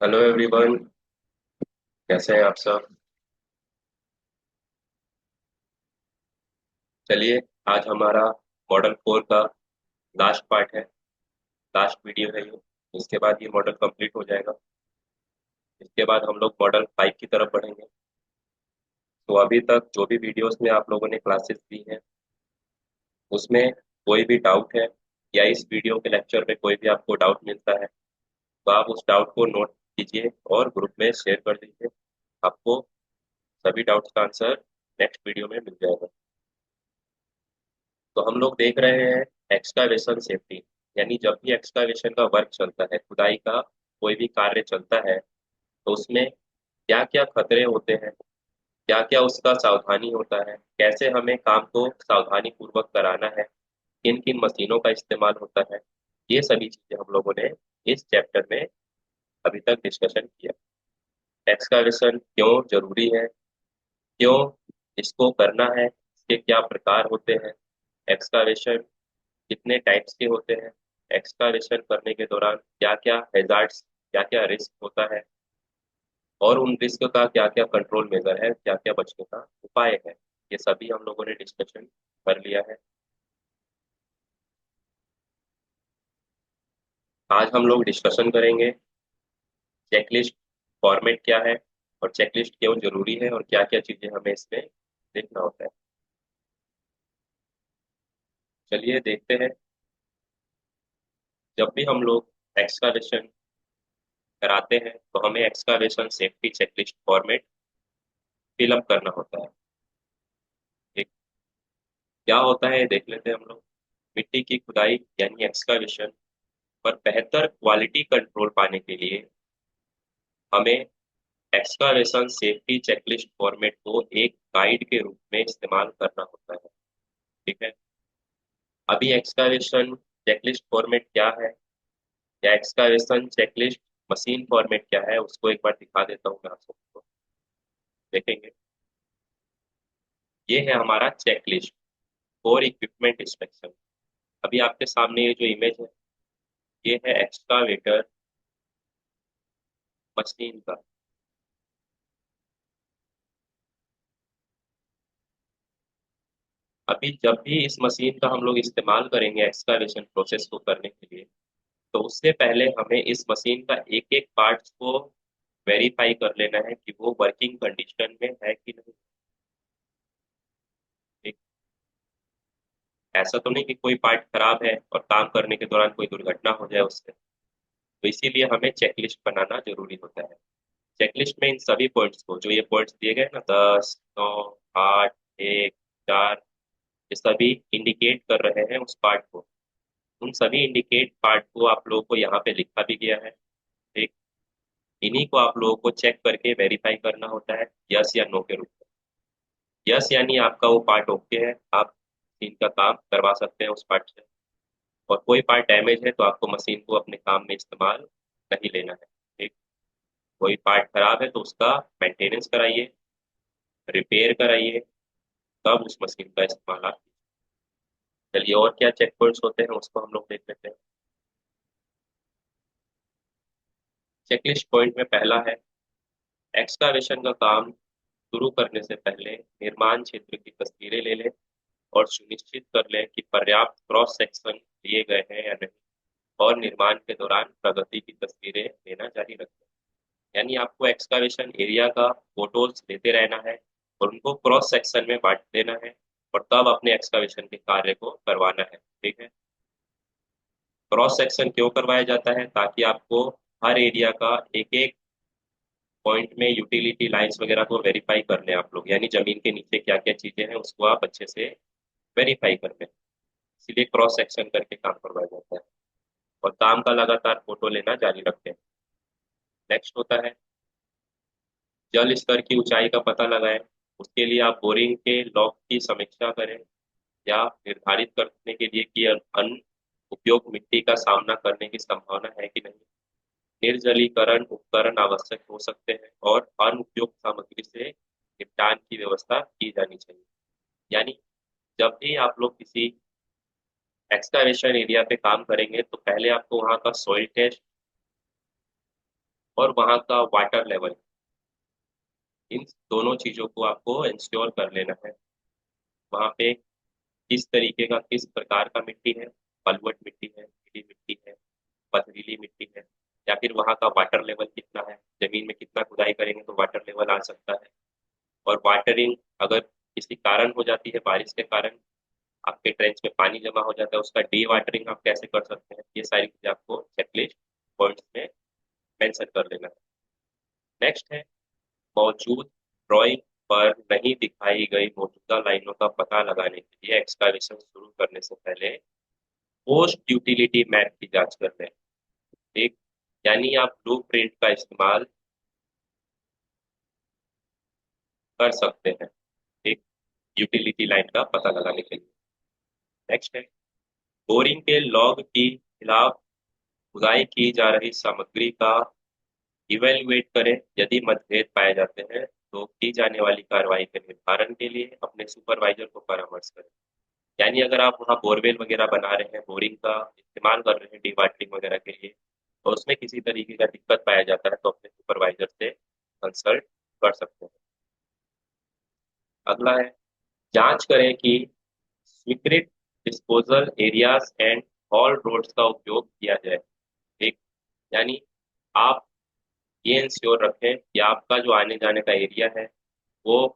Hello everyone. कैसे हैं आप सब? चलिए, आज हमारा मॉडल 4 का लास्ट पार्ट है। लास्ट वीडियो है ये। इसके बाद ये मॉडल कंप्लीट हो जाएगा। इसके बाद हम लोग मॉडल 5 की तरफ बढ़ेंगे। तो अभी तक जो भी वीडियोस में आप लोगों ने क्लासेस दी हैं, उसमें कोई भी डाउट है या इस वीडियो के लेक्चर में कोई भी आपको डाउट मिलता है, तो आप उस डाउट को नोट कीजिए और ग्रुप में शेयर कर दीजिए। आपको सभी डाउट्स का आंसर नेक्स्ट वीडियो में मिल जाएगा। तो हम लोग देख रहे हैं एक्सकावेशन सेफ्टी। यानी जब भी एक्सकावेशन का वर्क चलता है, खुदाई का कोई भी कार्य चलता है, तो उसमें क्या क्या खतरे होते हैं, क्या क्या उसका सावधानी होता है, कैसे हमें काम को सावधानी पूर्वक कराना है, किन किन मशीनों का इस्तेमाल होता है, ये सभी चीजें हम लोगों ने इस चैप्टर में अभी तक डिस्कशन किया। एक्सकावेशन क्यों जरूरी है, क्यों इसको करना है, इसके क्या प्रकार होते हैं, एक्सकावेशन कितने टाइप्स के होते हैं, एक्सकावेशन करने के दौरान क्या क्या हैजार्ड्स, क्या क्या रिस्क होता है, और उन रिस्क का क्या क्या कंट्रोल मेजर है, क्या क्या बचने का उपाय है, ये सभी हम लोगों ने डिस्कशन कर लिया है। आज हम लोग डिस्कशन करेंगे चेकलिस्ट फॉर्मेट क्या है, और चेकलिस्ट क्यों जरूरी है, और क्या क्या चीजें हमें इसमें देखना होता है। चलिए देखते हैं। जब भी हम लोग एक्सकावेशन कराते हैं, तो हमें excavation safety checklist format fill up करना होता है। ठीक, क्या होता है ये देख लेते हैं हम लोग। मिट्टी की खुदाई यानी एक्सकावेशन पर बेहतर क्वालिटी कंट्रोल पाने के लिए हमें एक्सकावेशन सेफ्टी चेकलिस्ट फॉर्मेट को एक गाइड के रूप में इस्तेमाल करना होता है। ठीक है। अभी एक्सकावेशन चेकलिस्ट फॉर्मेट क्या है, या एक्सकावेशन चेकलिस्ट मशीन फॉर्मेट क्या है, उसको एक बार दिखा देता हूँ मैं आप सबको। देखेंगे, ये है हमारा चेकलिस्ट फॉर इक्विपमेंट इंस्पेक्शन। अभी आपके सामने ये जो इमेज है, ये है एक्सकावेटर मशीन का। अभी जब भी इस मशीन का हम लोग इस्तेमाल करेंगे एक्सकावेशन प्रोसेस को करने के लिए, तो उससे पहले हमें इस मशीन का एक एक पार्ट्स को वेरीफाई कर लेना है कि वो वर्किंग कंडीशन में है कि नहीं। ठीक, ऐसा तो नहीं कि कोई पार्ट खराब है और काम करने के दौरान कोई दुर्घटना हो जाए उससे। तो इसीलिए हमें चेकलिस्ट बनाना जरूरी होता है। चेकलिस्ट में इन सभी पॉइंट्स को, जो ये पॉइंट्स दिए गए ना, 10, 9, 8, 1, 4, ये सभी इंडिकेट कर रहे हैं उस पार्ट को। उन सभी इंडिकेट पार्ट को आप लोगों को यहाँ पे लिखा भी गया है। ठीक, इन्हीं को आप लोगों को चेक करके वेरीफाई करना होता है, यस या नो के रूप में। यस यानी आपका वो पार्ट ओके है, आप मशीन का काम करवा सकते हैं उस पार्ट से। और कोई पार्ट डैमेज है तो आपको मशीन को अपने काम में इस्तेमाल नहीं लेना है। ठीक, कोई पार्ट खराब है तो उसका मेंटेनेंस कराइए, रिपेयर कराइए, तब उस मशीन का इस्तेमाल आप कीजिए। चलिए, और क्या चेक पॉइंट्स होते हैं उसको हम लोग देख लेते हैं। चेकलिस्ट पॉइंट में पहला है, एक्सकावेशन का काम शुरू करने से पहले निर्माण क्षेत्र की तस्वीरें ले लें और सुनिश्चित कर लें कि पर्याप्त क्रॉस सेक्शन लिए गए हैं या नहीं, और निर्माण के दौरान प्रगति की तस्वीरें लेना जारी रखें। यानी आपको एक्सकावेशन एरिया का फोटोज लेते रहना है और उनको क्रॉस सेक्शन में बांट देना है, और तब अपने एक्सकावेशन के कार्य को करवाना है। ठीक है। क्रॉस सेक्शन क्यों करवाया जाता है, ताकि आपको हर एरिया का एक एक पॉइंट में यूटिलिटी लाइंस वगैरह को वेरीफाई कर लें आप लोग, यानी जमीन के नीचे क्या क्या चीजें हैं उसको आप अच्छे से वेरीफाई कर लें। इसीलिए क्रॉस सेक्शन करके काम करवाया जाता है, और काम का लगातार फोटो लेना जारी रखते हैं। नेक्स्ट होता है, जल स्तर की ऊंचाई का पता लगाएं। उसके लिए आप बोरिंग के लॉग की समीक्षा करें, या निर्धारित करने के लिए कि अन उपयोग मिट्टी का सामना करने की संभावना है कि नहीं। निर्जलीकरण उपकरण आवश्यक हो सकते हैं, और अनुपयुक्त सामग्री से निपटान की व्यवस्था की जानी चाहिए। यानी जब भी आप लोग किसी एक्सकावेशन एरिया पे काम करेंगे, तो पहले आपको वहाँ का सॉइल टेस्ट और वहाँ का वाटर लेवल, इन दोनों चीज़ों को आपको इंश्योर कर लेना है। वहाँ पे किस तरीके का, किस प्रकार का मिट्टी है, बलुअट मिट्टी है, गीली मिट्टी है, पथरीली मिट्टी है, या फिर वहाँ का वाटर लेवल कितना है, जमीन में कितना खुदाई करेंगे तो वाटर लेवल आ सकता है। और वाटरिंग अगर किसी कारण हो जाती है, बारिश के कारण आपके ट्रेंच में पानी जमा हो जाता है, उसका डी वाटरिंग आप कैसे कर सकते हैं, ये सारी चीजें आपको चेकलिस्ट पॉइंट्स में मेंशन कर लेना है। नेक्स्ट है, मौजूद ड्राइंग पर नहीं दिखाई गई मौजूदा लाइनों का पता लगाने के लिए एक्सकावेशन शुरू करने से पहले पोस्ट यूटिलिटी मैप की जांच कर लें। ठीक, यानी आप ब्लूप्रिंट का इस्तेमाल कर सकते हैं, ठीक, यूटिलिटी लाइन का पता लगाने के लिए। नेक्स्ट है, बोरिंग के लॉग की खिलाफ खुदाई की जा रही सामग्री का इवेल्युएट करें। यदि मतभेद पाए जाते हैं तो की जाने वाली कार्रवाई के निर्धारण के लिए अपने सुपरवाइजर को परामर्श करें। यानी अगर आप वहाँ बोरवेल वगैरह बना रहे हैं, बोरिंग का इस्तेमाल कर रहे हैं डीवाटरिंग वगैरह के लिए, तो उसमें किसी तरीके का दिक्कत पाया जाता है तो अपने सुपरवाइजर से कंसल्ट कर सकते हैं। अगला है, जांच करें कि स्वीकृत disposal areas and haul roads का उपयोग किया जाए। ठीक, यानी आप ये इंश्योर रखें कि आपका जो आने जाने का एरिया है वो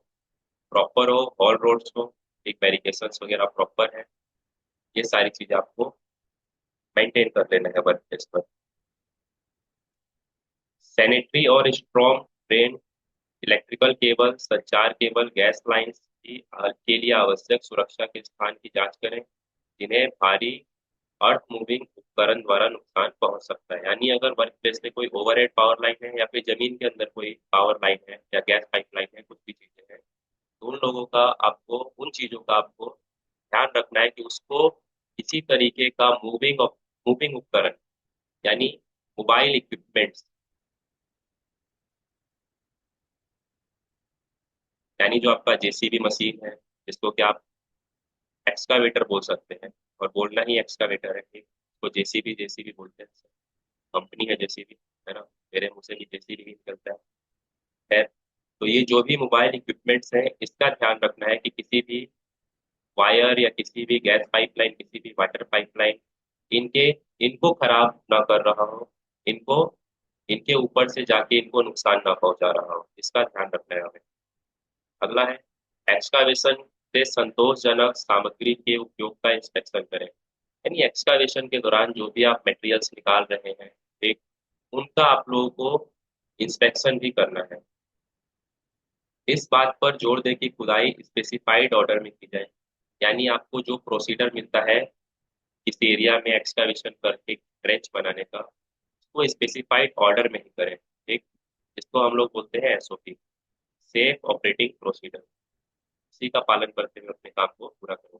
प्रॉपर हो, हॉल रोड्स हो, एक बैरिकेशंस वगैरह प्रॉपर है, ये सारी चीजें आपको मेंटेन कर लेना है वर्क प्लेस पर। सैनिटरी और स्ट्रॉन्ग ड्रेन, इलेक्ट्रिकल केबल, संचार केबल, गैस लाइन्स के लिए आवश्यक सुरक्षा के स्थान की जांच करें जिन्हें भारी अर्थ मूविंग उपकरण द्वारा नुकसान पहुंच सकता है। यानी अगर वर्क प्लेस में कोई ओवरहेड पावर लाइन है या फिर जमीन के अंदर कोई पावर लाइन है या गैस पाइपलाइन है, कुछ भी चीजें हैं, तो उन लोगों का आपको, उन चीजों का आपको ध्यान रखना है कि उसको किसी तरीके का मूविंग उपकरण, यानी मोबाइल इक्विपमेंट्स, यानी जो आपका जेसीबी मशीन है, जिसको कि आप एक्सकावेटर बोल सकते हैं, और बोलना ही एक्सकावेटर है, ठीक, तो जेसीबी जेसीबी बोलते हैं, कंपनी है जेसीबी, है ना, मेरे मुंह से भी जेसीबी ही निकलता है। तो ये जो भी मोबाइल इक्विपमेंट्स हैं, इसका ध्यान रखना है कि किसी भी वायर या किसी भी गैस पाइपलाइन, किसी भी वाटर पाइपलाइन, इनके इनको खराब ना कर रहा हो, इनको इनके ऊपर से जाके इनको नुकसान ना पहुंचा रहा हो, इसका ध्यान रखना है हमें। अगला है, एक्सकावेशन से संतोषजनक सामग्री के उपयोग का इंस्पेक्शन करें। यानी एक्सकावेशन के दौरान जो भी आप मटेरियल्स निकाल रहे हैं, एक, उनका आप लोगों को इंस्पेक्शन भी करना है। इस बात पर जोर दें कि खुदाई स्पेसिफाइड ऑर्डर में की जाए। यानी आपको जो प्रोसीजर मिलता है किस एरिया में एक्सकावेशन करके ट्रेंच बनाने का, वो स्पेसिफाइड ऑर्डर में ही करें। ठीक, इसको हम लोग बोलते हैं एसओपी, सेफ ऑपरेटिंग प्रोसीजर। इसी का पालन करते हुए अपने काम को पूरा करें।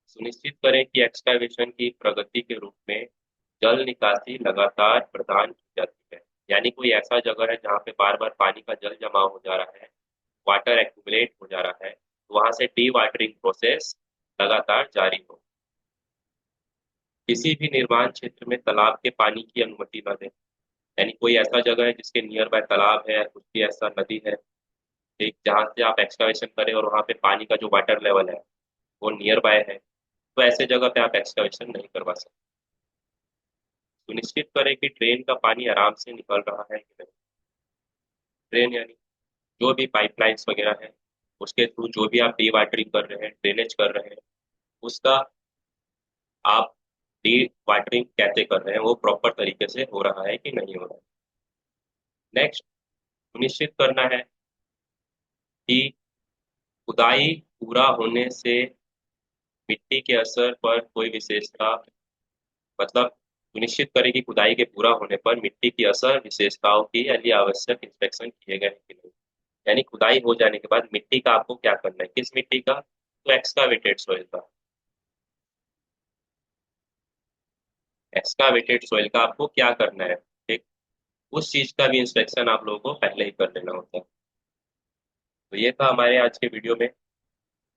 सुनिश्चित करें कि एक्सकावेशन की प्रगति के रूप में जल निकासी लगातार प्रदान की जाती है। यानी कोई ऐसा जगह है जहाँ पे बार बार पानी का जल जमा हो जा रहा है, वाटर एक्यूमुलेट हो जा रहा है, तो वहां से डी वाटरिंग प्रोसेस लगातार जारी हो। किसी भी निर्माण क्षेत्र में तालाब के पानी की अनुमति न दें। यानी कोई ऐसा जगह है जिसके नियर बाय तालाब है, कुछ भी ऐसा नदी है, एक जहाँ से आप एक्सकावेशन करें और वहाँ पे पानी का जो वाटर लेवल है वो नियर बाय है, तो ऐसे जगह पे आप एक्सकावेशन नहीं करवा सकते। सुनिश्चित करें कि ड्रेन का पानी आराम से निकल रहा है कि नहीं। ड्रेन यानी जो भी पाइपलाइंस वगैरह है, उसके थ्रू जो भी आप डी वाटरिंग कर रहे हैं, ड्रेनेज कर रहे हैं, उसका आप डी वाटरिंग कैसे कर रहे हैं, वो प्रॉपर तरीके से हो रहा है कि नहीं हो रहा है। नेक्स्ट, सुनिश्चित करना है कि खुदाई पूरा होने से मिट्टी के असर पर कोई विशेषता, मतलब सुनिश्चित करें कि खुदाई के पूरा होने पर मिट्टी की असर विशेषताओं की लिए आवश्यक इंस्पेक्शन किए गए हैं कि नहीं। यानी खुदाई हो जाने के बाद मिट्टी का आपको क्या करना है, किस मिट्टी का, तो एक्सकावेटेड सॉइल का, एक्सकावेटेड सॉइल का आपको क्या करना है, ठीक, उस चीज का भी इंस्पेक्शन आप लोगों को पहले ही कर लेना होता है। तो ये था हमारे आज के वीडियो में।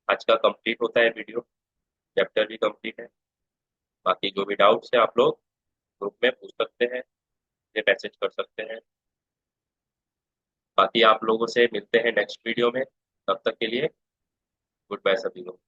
आज का कंप्लीट होता है वीडियो, चैप्टर भी कंप्लीट है। बाकी जो भी डाउट्स है आप लोग ग्रुप में पूछ सकते हैं, ये मैसेज कर सकते हैं। बाकी आप लोगों से मिलते हैं नेक्स्ट वीडियो में। तब तक के लिए गुड बाय सभी को।